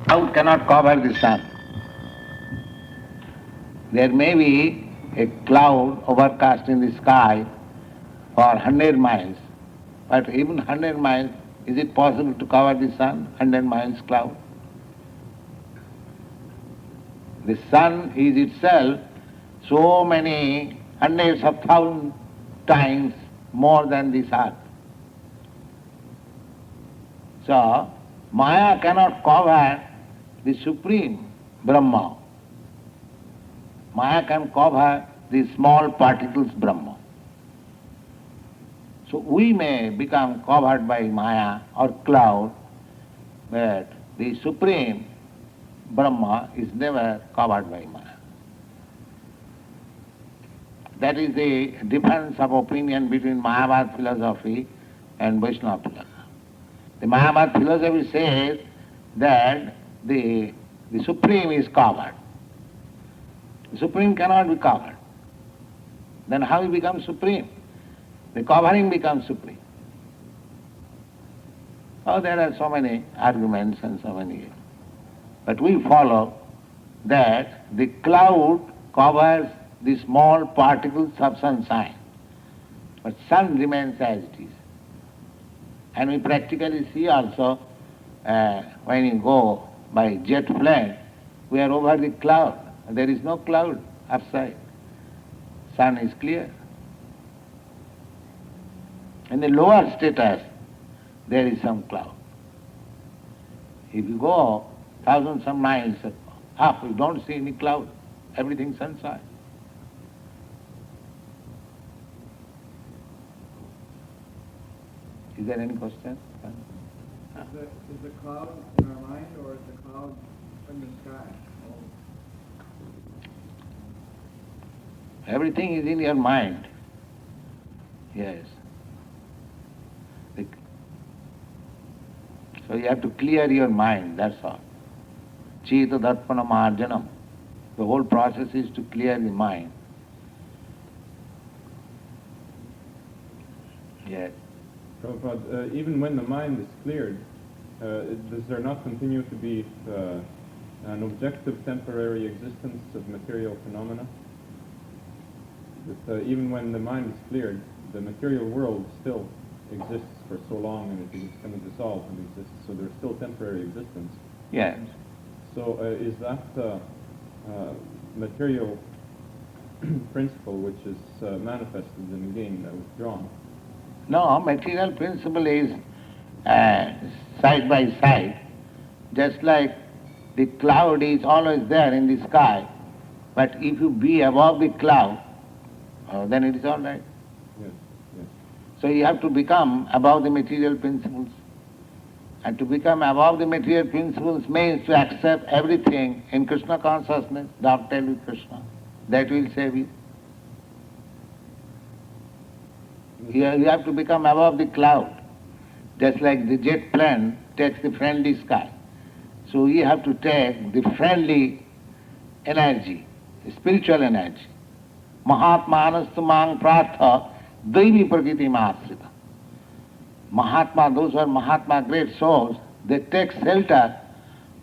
cloud cannot cover the sun. There may be a cloud overcast in the sky for 100 miles, but even 100 miles, is it possible to cover the sun, 100 miles cloud? The sun is itself so many hundreds of thousand times more than this earth. So, Maya cannot cover the supreme Brahma. Maya can cover the small particles Brahma. So we may become covered by Maya or cloud, but the supreme Brahma is never covered by Maya. That is the difference of opinion between Mayavada philosophy and Vaishnava philosophy. The Mayavada philosophy says that the Supreme is covered. The Supreme cannot be covered. Then how he becomes Supreme? The covering becomes Supreme. Oh, there are so many arguments and so many. But we follow that the cloud covers the small particles of sunshine, but sun remains as it is. And we practically see also when you go by jet plane, we are over the cloud. There is no cloud outside. Sun is clear. In the lower status, there is some cloud. If you go thousands of miles up, you don't see any cloud. Everything sunshine. Is there any question? Is the cloud in our mind or is the cloud in the sky? Everything is in your mind. Yes. So you have to clear your mind, that's all. Chita darpana marjanam. The whole process is to clear the mind. Yes. Prabhupada, even when the mind is cleared, does there not continue to be an objective temporary existence of material phenomena? That, even when the mind is cleared, the material world still exists for so long and it is going to dissolve and exist, so there's still temporary existence. Yes. So is that material principle which is manifested and again withdrawn? No, material principle is side by side, just like the cloud is always there in the sky, but if you be above the cloud, then it is all right. Yes, yes. So you have to become above the material principles. And to become above the material principles means to accept everything in Krishna consciousness, dovetail with Krishna. That will save you. You have to become above the cloud, just like the jet plane takes the friendly sky. So you have to take the friendly energy, the spiritual energy. Mahatma anastu mang pratha daivi prakriti mahasrita. Mahatma, those who are Mahatma, great souls, they take shelter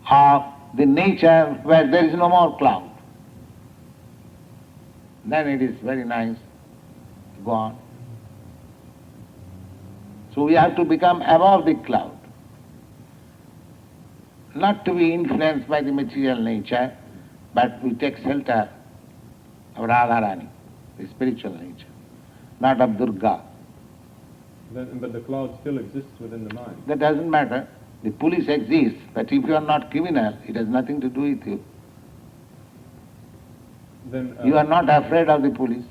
of the nature where there is no more cloud. Then it is very nice to go on. So we have to become above the cloud, not to be influenced by the material nature, but we take shelter of Radharani, the spiritual nature, not of Durga. But the cloud still exists within the mind. That doesn't matter. The police exists, but if you are not criminal, it has nothing to do with you. Then You are not afraid of the police.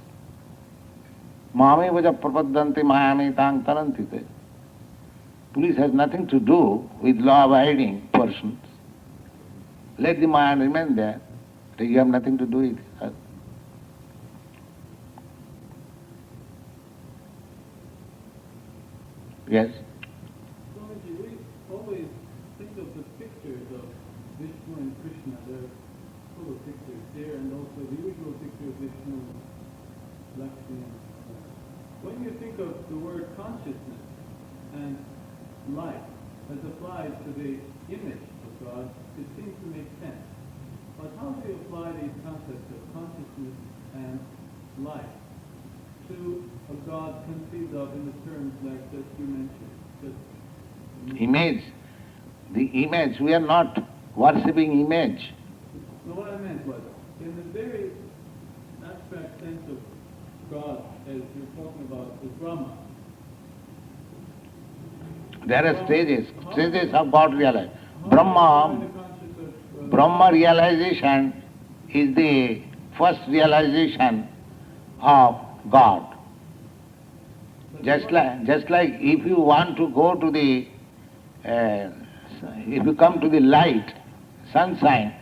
Mame vaja prapadanti mayame tang tarantite. Police has nothing to do with law-abiding persons. Let the mind remain there. You have nothing to do with it. Yes? Swamiji, we always think of the pictures of Vishnu and Krishna. They're full of pictures here, and also the usual picture of Vishnu, Lakshmi. When you think of the word consciousness and life as applied applies to the image of God, it seems to make sense. But how do you apply these concepts of consciousness and life to a God conceived of in the terms like that you mentioned? Image. The image, we are not worshipping image. No, what I meant was, in the very abstract sense of God, as you're talking about, is Brahma. There are stages of God realization. Brahma realization is the first realization of God. Just like if you want to go to the, if you come to the light, sunshine,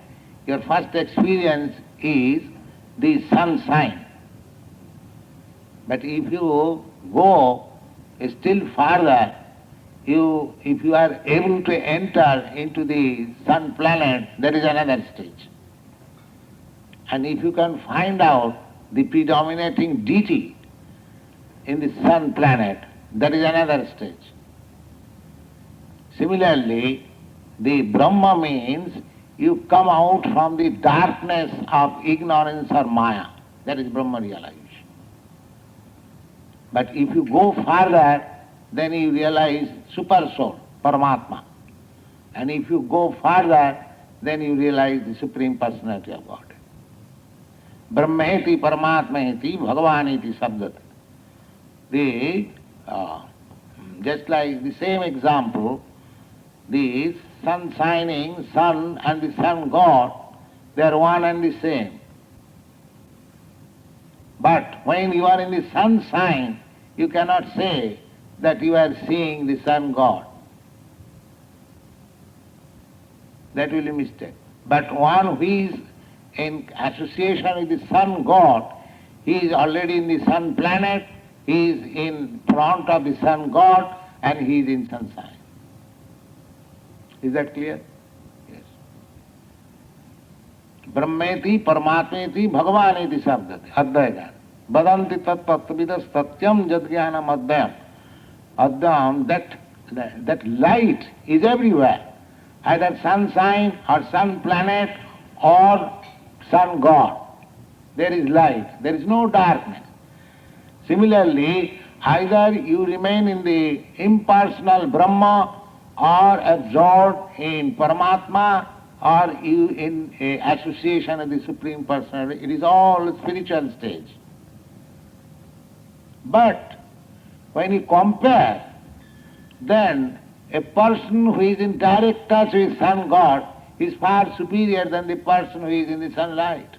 your first experience is the sunshine. But if you go still further, if you are able to enter into the sun planet, that is another stage. And if you can find out the predominating deity in the sun planet, that is another stage. Similarly, the Brahma means you come out from the darkness of ignorance or Maya. That is Brahma realization. But if you go further, then you realize Super Soul, Paramatma. And if you go further, then you realize the Supreme Personality of God. Brahmeti, Paramatmeti, Bhagavaniti Sabdat. Just like the same example, the sun shining, sun and the sun God, they are one and the same. But when you are in the sunshine, you cannot say that you are seeing the sun God. That will be a mistake. But one who is in association with the sun God, he is already in the sun planet, he is in front of the sun God, and he is in sunshine. Is that clear? Yes. Brahmeti, Paramatmeti, Bhagavaneti Sabdati, Advaita. Vadanti tat tattvidas satyam jadgyanam adhyam. Adhyam, that light is everywhere. Either sunshine or sun planet or sun God. There is light, there is no darkness. Similarly, either you remain in the impersonal Brahma or absorbed in Paramatma or you in association with the Supreme Personality. It is all a spiritual stage. But when you compare, then a person who is in direct touch with sun God is far superior than the person who is in the sunlight.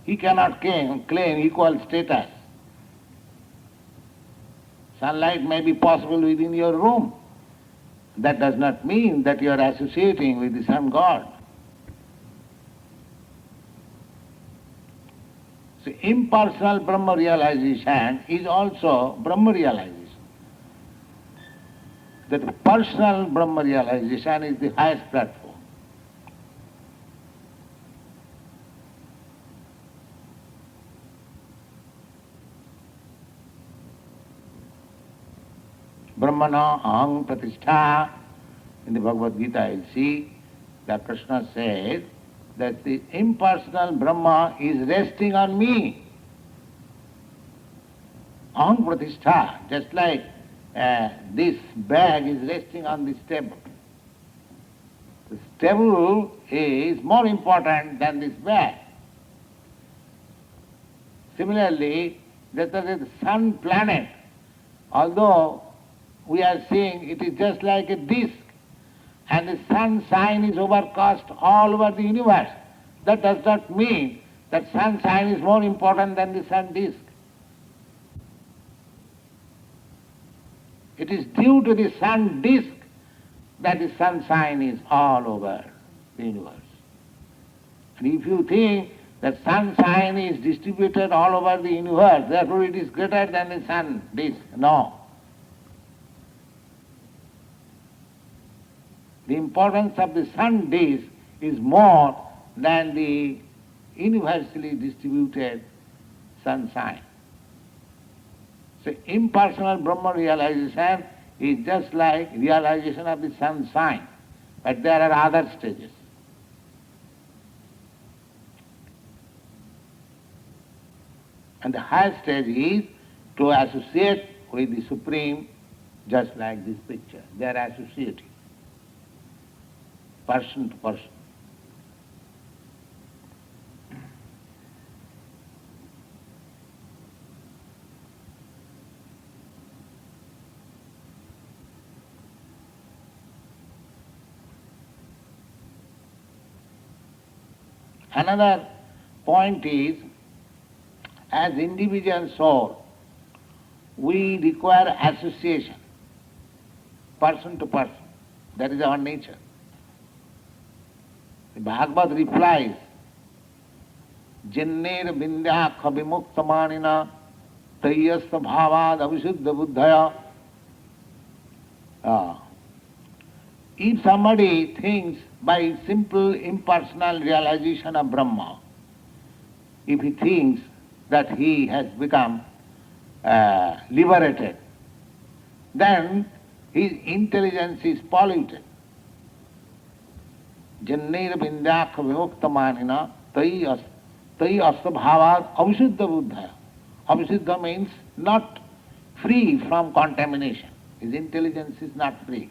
He cannot claim equal status. Sunlight may be possible within your room. That does not mean that you are associating with the sun God. So impersonal Brahma realization is also Brahma realization. That personal Brahma realization is the highest platform. Brahmana aham pratishtha. In the Bhagavad Gita you see that Krishna says that the impersonal Brahma is resting on me. Aham pratishtha, just like this bag is resting on this table. This table is more important than this bag. Similarly, that the sun planet, although we are seeing it is just like a disk, and the sunshine is overcast all over the universe. That does not mean that sunshine is more important than the sun disk. It is due to the sun disk that the sunshine is all over the universe. And if you think that sunshine is distributed all over the universe, therefore it is greater than the sun disk, no. The importance of the sun disk is more than the universally distributed sunshine. So impersonal Brahma realization is just like realization of the sunshine, but there are other stages. And the highest stage is to associate with the Supreme, just like this picture. They are associating, person to person. Another point is, as individual soul, we require association, person to person. That is our nature. The Bhagavad replies, Janner Vindhyakha Vimuktamanina Tayyasta Bhavad Avishuddha Buddhaya. If somebody thinks by simple impersonal realization of Brahma, if he thinks that he has become liberated, then his intelligence is polluted. Janner Vindhyakha Vimuktamanina Tai Astabhavad Avishuddha Buddhaya. Avishuddha means not free from contamination. His intelligence is not free.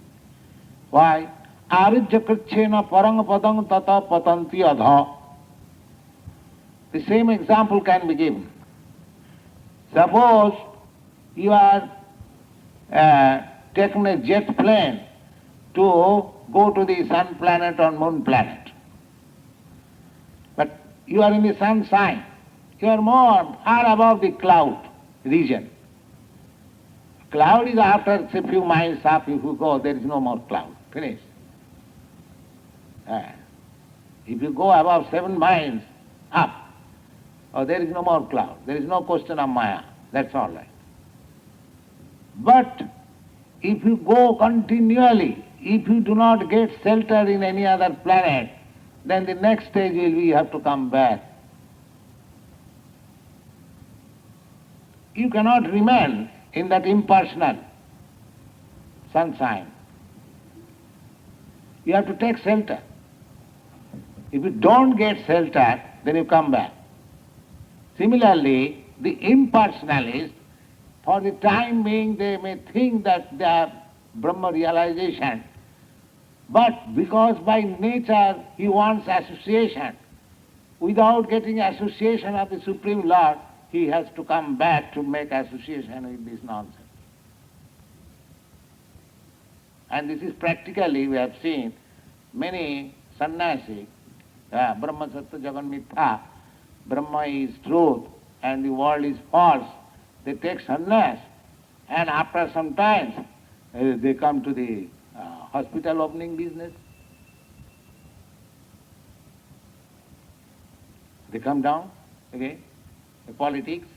Why? Arujya Kritchena Parang Padang Tata Patanti Adha. The same example can be given. Suppose you are taking a jet plane to go to the sun planet or moon planet. But you are in the sunshine. You are more far above the cloud region. Cloud is after a few miles up, if you go, there is no more cloud. Finished. If you go above 7 miles up, there is no more cloud. There is no question of Maya. That's all right. But if you go continually, if you do not get shelter in any other planet, then the next stage will be you have to come back. You cannot remain in that impersonal sunshine. You have to take shelter. If you don't get shelter, then you come back. Similarly, the impersonalist, for the time being they may think that they are Brahma realization, but because by nature he wants association, without getting association of the Supreme Lord, he has to come back to make association with this nonsense. And this is practically, we have seen many sannyasi, Brahma Satya Jagan Mithya, Brahma is truth and the world is false. They take sannyas, and after some time they come to the hospital opening business. They come down again, the politics,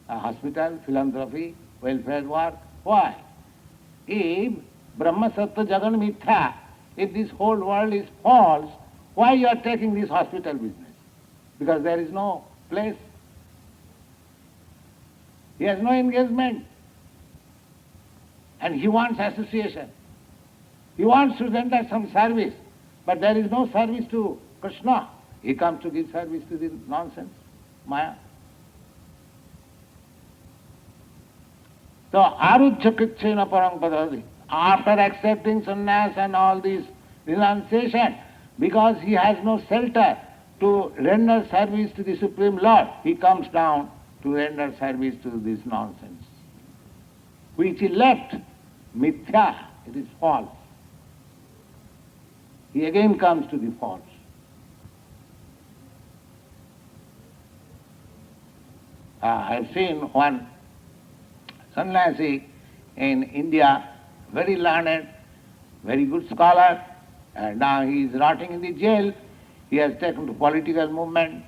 hospital, philanthropy, welfare work. Why? If Brahma Satya Jagan Mithya, if this whole world is false, why you are taking this hospital business? Because there is no place. He has no engagement. And he wants association. He wants to render some service, but there is no service to Krishna. He comes to give service to the nonsense, Maya. So, Arujya Kritchena Parang Padati, after accepting sannyas and all this renunciation, because he has no shelter to render service to the Supreme Lord, he comes down to render service to this nonsense. Which he left, mithya, it is false. He again comes to the false. I have seen one sannyasi in India, very learned, very good scholar, and now he is rotting in the jail. He has taken to political movement.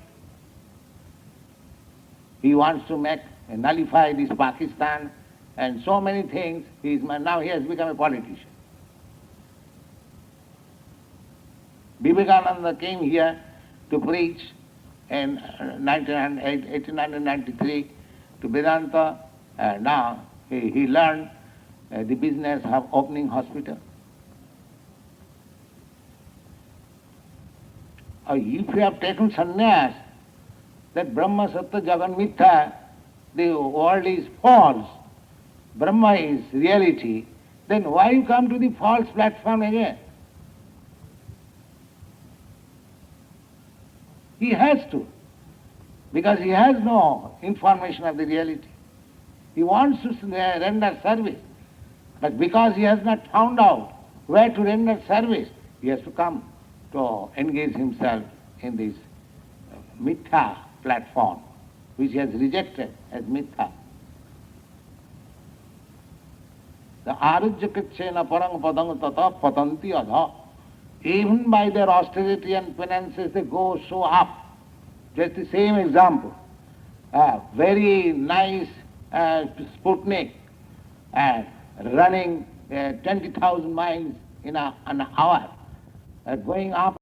He wants to nullify this Pakistan and so many things. Now he has become a politician. Vivekananda came here to preach in 1893 to Vedanta, Now he learned the business of opening hospital. If you have taken sannyas, that Brahma, Sattva, Jagan, Mithya, the world is false, Brahma is reality, then why you come to the false platform again? He has to, because he has no information of the reality. He wants to render service, but because he has not found out where to render service, he has to come to engage himself in this mithya platform, which he has rejected as mithya. The arujjakachena parang padang tata patanti adha. Even by their austerity and penances, they go so up. Just the same example. Very nice Sputnik running 20,000 miles in an hour, going up